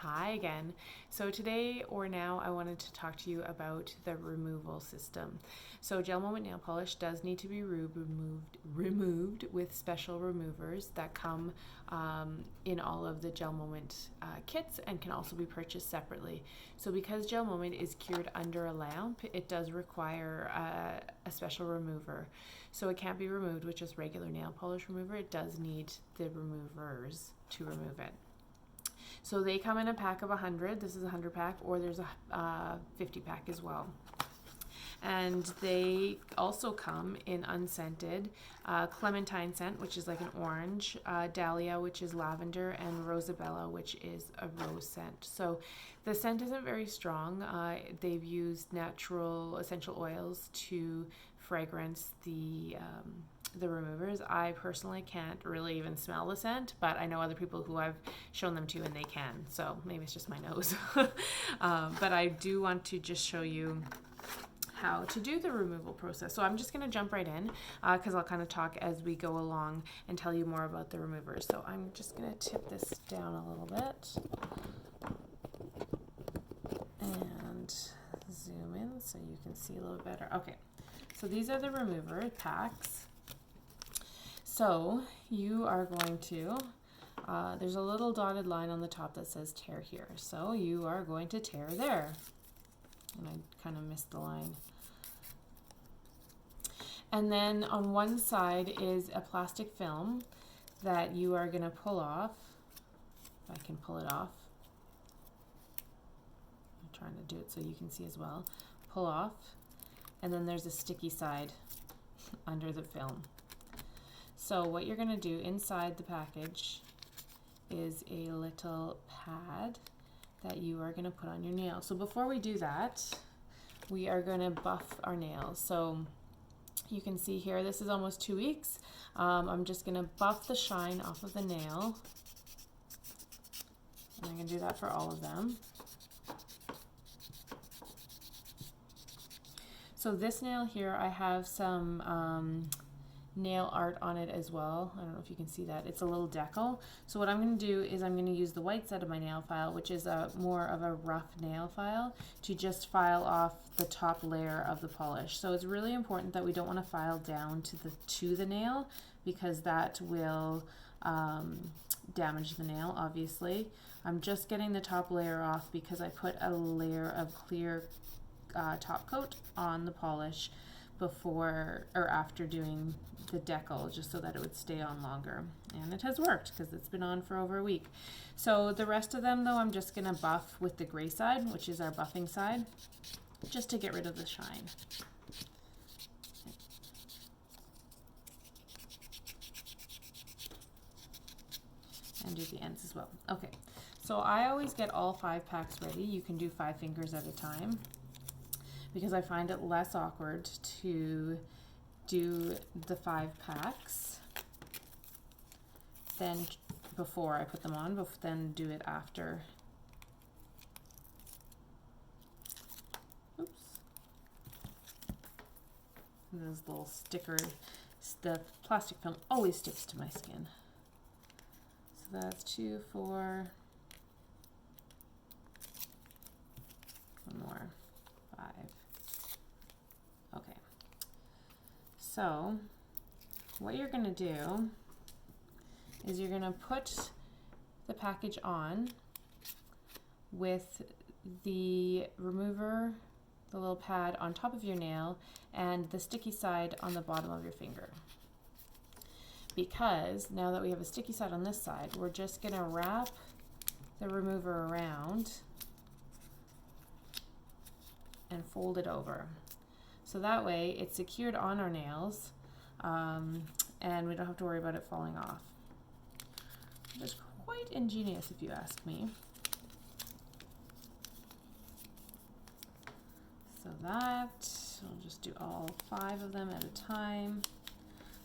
Hi again. So today or now I wanted to talk to you about the removal system. So GelMoment nail polish does need to be removed with special removers that come in all of the GelMoment kits and can also be purchased separately. So because GelMoment is cured under a lamp, it does require a special remover. So it can't be removed with just regular nail polish remover. It does need the removers to remove it. So they come in a pack of 100. This is a 100 pack, or there's a 50 pack as well. And they also come in unscented, clementine scent, which is like an orange, dahlia, which is lavender, and rosabella, which is a rose scent. So the scent isn't very strong. They've used natural essential oils to fragrance the removers. I personally can't really even smell the scent, but I know other people who I've shown them to and they can. So maybe it's just my nose. But I do want to just show you how to do the removal process. So I'm just going to jump right in because I'll kind of talk as we go along and tell you more about the removers. So I'm just going to tip this down a little bit and zoom in so you can see a little better. Okay, so these are the remover packs. So you are going to, there's a little dotted line on the top that says tear here. So you are going to tear there. And I kind of missed the line. And then on one side is a plastic film that you are going to pull off. If I can pull it off. I'm trying to do it so you can see as well. Pull off. And then there's a sticky side under the film. So what you're going to do inside the package is a little pad that you are going to put on your nail. So before we do that, we are going to buff our nails. So you can see here, this is almost 2 weeks. I'm just going to buff the shine off of the nail. And I'm going to do that for all of them. So this nail here, I have some nail art on it as well. I don't know if you can see that. It's a little decal. So what I'm going to do is I'm going to use the white side of my nail file, which is more of a rough nail file, to just file off the top layer of the polish. So it's really important that we don't want to file down to the nail, because that will damage the nail, obviously. I'm just getting the top layer off because I put a layer of clear top coat on the polish before or after doing the decal, just so that it would stay on longer. And it has worked because it's been on for over a week. So the rest of them though, I'm just gonna buff with the gray side, which is our buffing side, just to get rid of the shine. And do the ends as well. Okay, so I always get all 5 packs ready. You can do 5 fingers at a time, because I find it less awkward to do the 5 packs than before I put them on, then do it after. Oops. And those little stickers, the plastic film always sticks to my skin. So that's 2, 4, 1 more, 5. Okay, so what you're going to do is you're going to put the package on with the remover, the little pad on top of your nail, and the sticky side on the bottom of your finger. Because now that we have a sticky side on this side, we're just going to wrap the remover around and fold it over. So that way it's secured on our nails, and we don't have to worry about it falling off. It's quite ingenious if you ask me. So that, we'll just do all 5 of them at a time.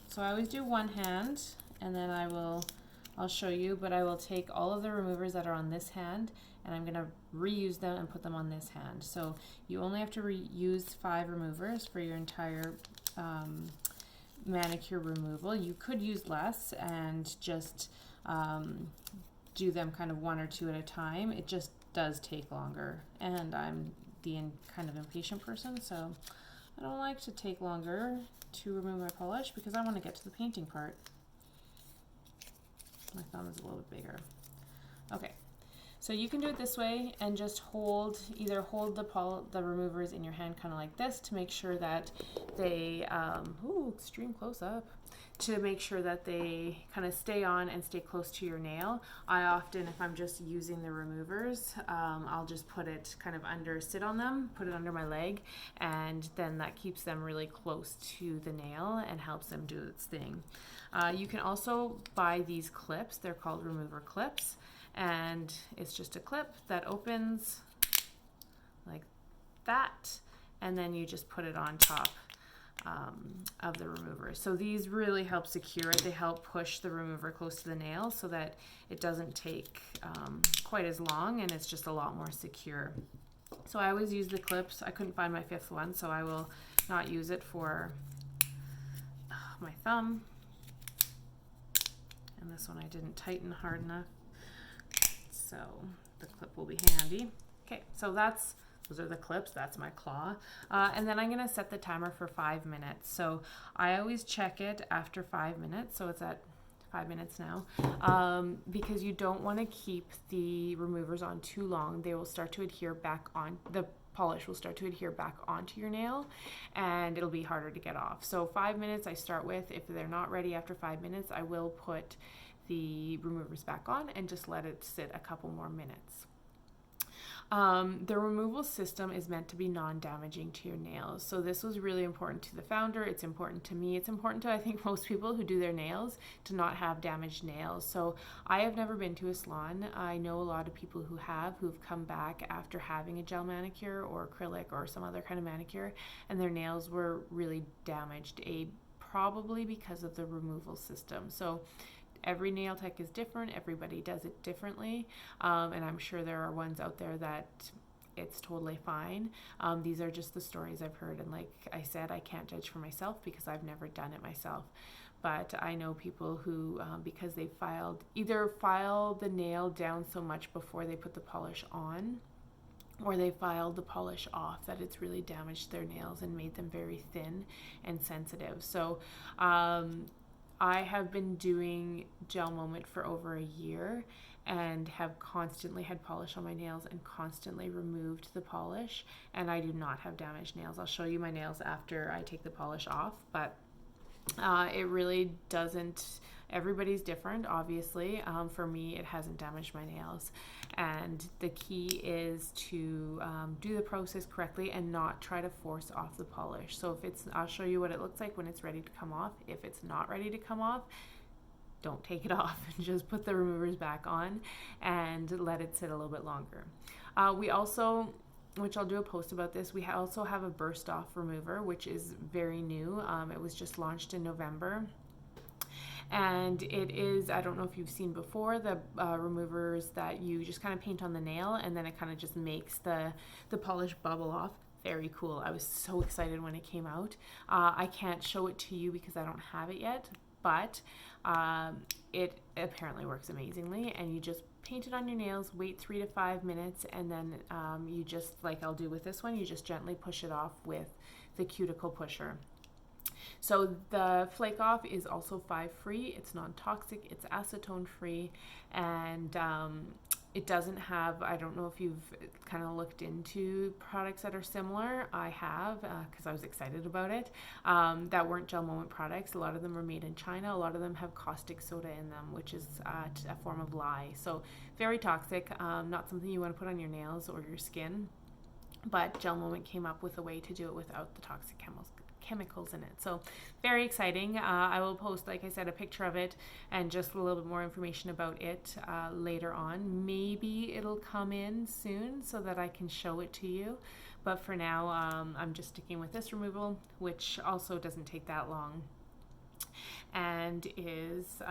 So I always do one hand, and then I'll show you, but I will take all of the removers that are on this hand, and I'm going to reuse them and put them on this hand. So you only have to reuse 5 removers for your entire manicure removal. You could use less and just do them kind of one or two at a time, it just does take longer. And I'm kind of impatient person, so I don't like to take longer to remove my polish because I want to get to the painting part. My thumb is a little bit bigger. Okay, so you can do it this way and just either hold the removers in your hand kind of like this to make sure that they, extreme close up, to make sure that they kind of stay on and stay close to your nail. I often, if I'm just using the removers, I'll just put it kind of sit on them, put it under my leg, and then that keeps them really close to the nail and helps them do its thing. You can also buy these clips. They're called remover clips, and it's just a clip that opens like that, and then you just put it on top of the remover. So these really help secure it. They help push the remover close to the nail so that it doesn't take quite as long, and it's just a lot more secure. So I always use the clips. I couldn't find my fifth one, so I will not use it for my thumb. And this one I didn't tighten hard enough, so the clip will be handy. Okay, so those are the clips. That's my claw. And then I'm going to set the timer for 5 minutes. So I always check it after 5 minutes. So it's at 5 minutes now, because you don't want to keep the removers on too long. They will start to adhere back on, the polish will start to adhere back onto your nail, and it'll be harder to get off. So 5 minutes I start with. If they're not ready after 5 minutes, I will put the removers back on and just let it sit a couple more minutes. The removal system is meant to be non-damaging to your nails. So this was really important to the founder. It's important to me. It's important to, I think, most people who do their nails to not have damaged nails. So I have never been to a salon. I know a lot of people who've come back after having a gel manicure or acrylic or some other kind of manicure, and their nails were really damaged, probably because of the removal system. So every nail tech is different. Everybody does it differently. And I'm sure there are ones out there that it's totally fine. These are just the stories I've heard. And like I said, I can't judge for myself because I've never done it myself. But I know people who, because they either filed the nail down so much before they put the polish on, or they filed the polish off, that it's really damaged their nails and made them very thin and sensitive. So, I have been doing GelMoment for over a year and have constantly had polish on my nails and constantly removed the polish, and I do not have damaged nails. I'll show you my nails after I take the polish off, but it really doesn't. Everybody's different, obviously. For me, it hasn't damaged my nails. And the key is to do the process correctly and not try to force off the polish. So I'll show you what it looks like when it's ready to come off. If it's not ready to come off, don't take it off and just put the removers back on and let it sit a little bit longer. We also, which I'll do a post about this, we also have a burst off remover, which is very new. It was just launched in November. And it is, I don't know if you've seen before, the removers that you just kind of paint on the nail, and then it kind of just makes the polish bubble off. Very cool. I was so excited when it came out. I can't show it to you because I don't have it yet, but it apparently works amazingly. And you just paint it on your nails, wait 3 to 5 minutes, and then you just, like I'll do with this one, you just gently push it off with the cuticle pusher. So the flake off is also 5 free. It's non-toxic, it's acetone free, and it doesn't have, I don't know if you've kind of looked into products that are similar. I have, because I was excited about it, that weren't GelMoment products. A lot of them are made in China. A lot of them have caustic soda in them, which is a form of lye. So very toxic, not something you want to put on your nails or your skin. But GelMoment came up with a way to do it without the toxic chemicals in it. So very exciting. I will post, like I said, a picture of it and just a little bit more information about it later on. Maybe it'll come in soon so that I can show it to you. But for now, I'm just sticking with this removal, which also doesn't take that long and is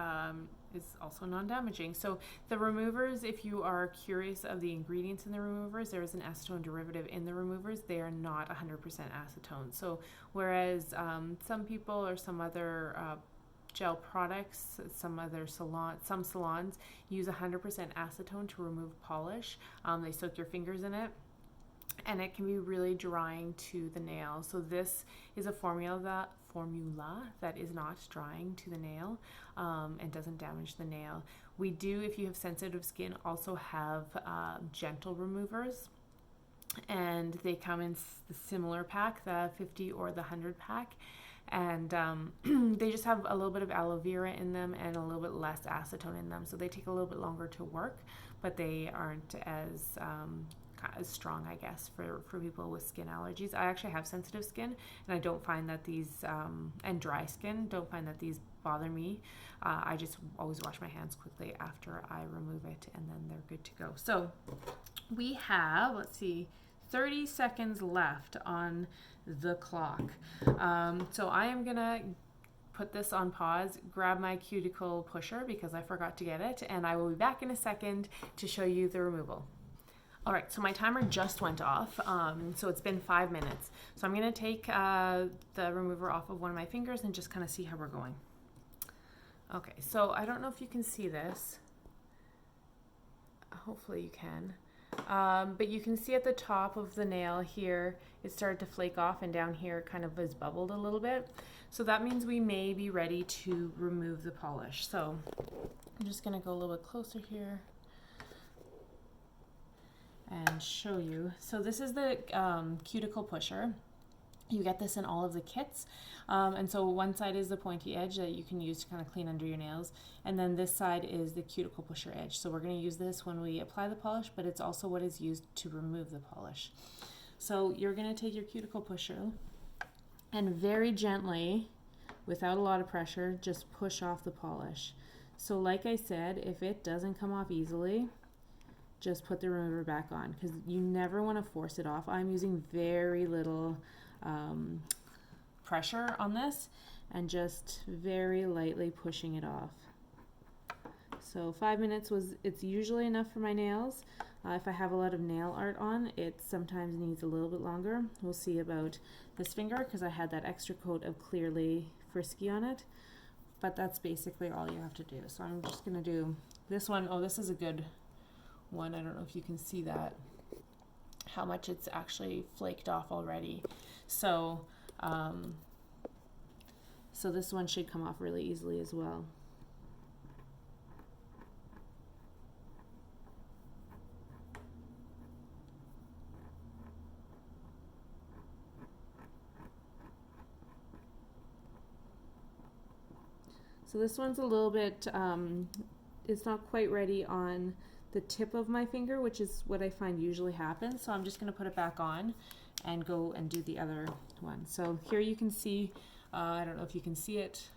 also non-damaging. So the removers, if you are curious of the ingredients in the removers, there is an acetone derivative in the removers. They are not 100% acetone. So whereas some people or some other gel products, some salons use 100% acetone to remove polish. They soak your fingers in it, and it can be really drying to the nail. So this is a formula that is not drying to the nail and doesn't damage the nail. We do, if you have sensitive skin, also have gentle removers, and they come in the similar pack, the 50 or the 100 pack, and they just have a little bit of aloe vera in them and a little bit less acetone in them, so they take a little bit longer to work, but they aren't as strong, I guess, for people with skin allergies. I actually have sensitive skin, and I don't find that these and dry skin, don't find that these bother me. I just always wash my hands quickly after I remove it, and then they're good to go. So we have, let's see, 30 seconds left on the clock. So I am gonna put this on pause, grab my cuticle pusher because I forgot to get it, and I will be back in a second to show you the removal. All right, so my timer just went off, so it's been 5 minutes. So I'm gonna take the remover off of one of my fingers and just kind of see how we're going. Okay, so I don't know if you can see this. Hopefully you can. But you can see at the top of the nail here, it started to flake off, and down here kind of is bubbled a little bit. So that means we may be ready to remove the polish. So I'm just gonna go a little bit closer here and show you. So this is the cuticle pusher. You get this in all of the kits. And so one side is the pointy edge that you can use to kind of clean under your nails. And then this side is the cuticle pusher edge. So we're going to use this when we apply the polish, but it's also what is used to remove the polish. So you're going to take your cuticle pusher and very gently, without a lot of pressure, just push off the polish. So like I said, if it doesn't come off easily, just put the remover back on, because you never want to force it off. I'm using very little pressure on this and just very lightly pushing it off. So 5 minutes it's usually enough for my nails. If I have a lot of nail art on, it sometimes needs a little bit longer. We'll see about this finger because I had that extra coat of Clearly Frisky on it, but that's basically all you have to do. So I'm just gonna do this one. Oh, this is a good one. I don't know if you can see that, how much it's actually flaked off already. So so this one should come off really easily as well. So this one's a little bit, it's not quite ready on the tip of my finger, which is what I find usually happens. So I'm just going to put it back on and go and do the other one. So here you can see, I don't know if you can see it,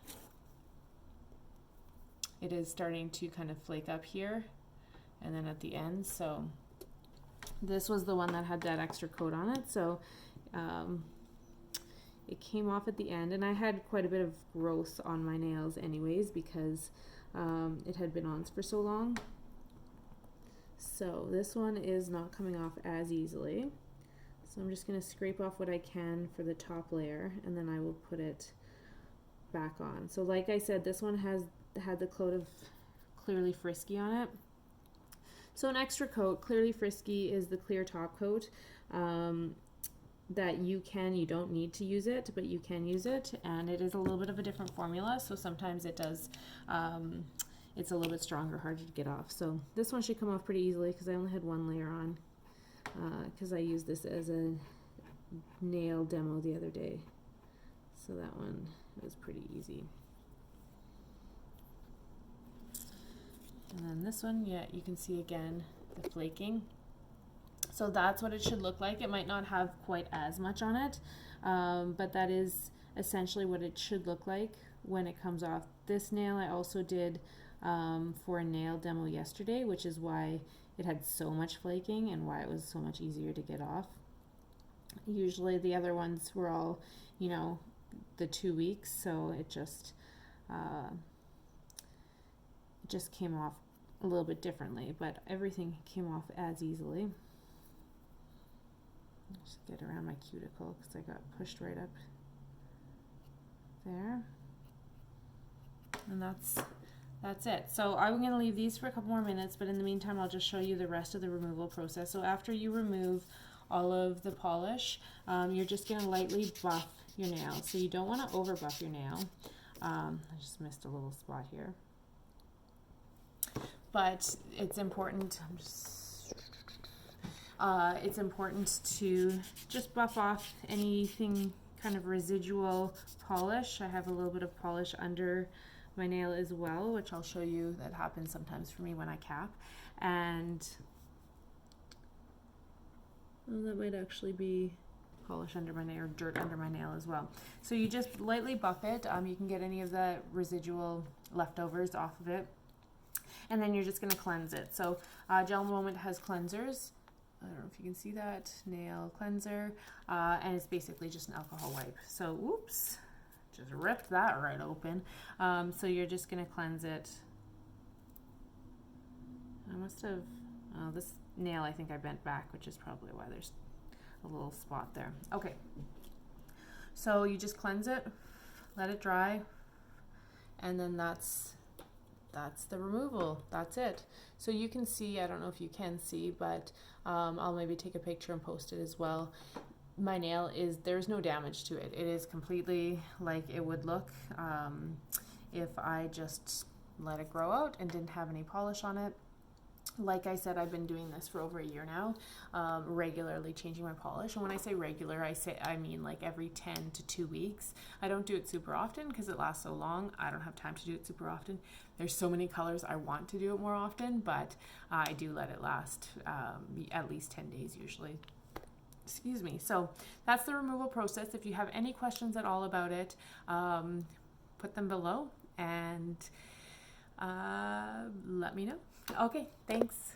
it is starting to kind of flake up here and then at the end. So this was the one that had that extra coat on it. So it came off at the end, and I had quite a bit of growth on my nails anyways because it had been on for so long. So this one is not coming off as easily. So I'm just going to scrape off what I can for the top layer, and then I will put it back on. So like I said, this one had the coat of Clearly Frisky on it. So an extra coat, Clearly Frisky is the clear top coat that you don't need to use it, but you can use it, and it is a little bit of a different formula, so sometimes it does it's a little bit stronger, harder to get off. So this one should come off pretty easily because I only had one layer on because I used this as a nail demo the other day. So that one was pretty easy. And then this one, yeah, you can see again the flaking. So that's what it should look like. It might not have quite as much on it, but that is essentially what it should look like when it comes off. This nail I also did for a nail demo yesterday, which is why it had so much flaking and why it was so much easier to get off. Usually the other ones were all, you know, the 2 weeks, so it just came off a little bit differently, but everything came off as easily. Just get around my cuticle because I got pushed right up there. And that's it. So I'm going to leave these for a couple more minutes, but in the meantime, I'll just show you the rest of the removal process. So after you remove all of the polish, you're just going to lightly buff your nail. So you don't want to over buff your nail. I just missed a little spot here. But it's important, it's important to just buff off anything kind of residual polish. I have a little bit of polish under my nail as well, which I'll show you. That happens sometimes for me when I cap. And that might actually be polish under my nail or dirt under my nail as well. So you just lightly buff it. You can get any of the residual leftovers off of it. And then you're just going to cleanse it. So GelMoment has cleansers. I don't know if you can see that. Nail cleanser. And it's basically just an alcohol wipe. So, oops. Just ripped that right open. So you're just going to cleanse it. I must have, this nail I think I bent back, which is probably why there's a little spot there. Okay. So you just cleanse it, let it dry, and then that's the removal. That's it. So you can see, I don't know if you can see, but I'll maybe take a picture and post it as well. My nail there's no damage to it. It is completely like it would look if I just let it grow out and didn't have any polish on it. Like I said, I've been doing this for over a year now, regularly changing my polish. And when I say regular, I mean like every 10 to 2 weeks. I don't do it super often because it lasts so long. I don't have time to do it super often. There's so many colors I want to do it more often, but I do let it last at least 10 days usually. Excuse me. So that's the removal process. If you have any questions at all about it, put them below and let me know. Okay, thanks.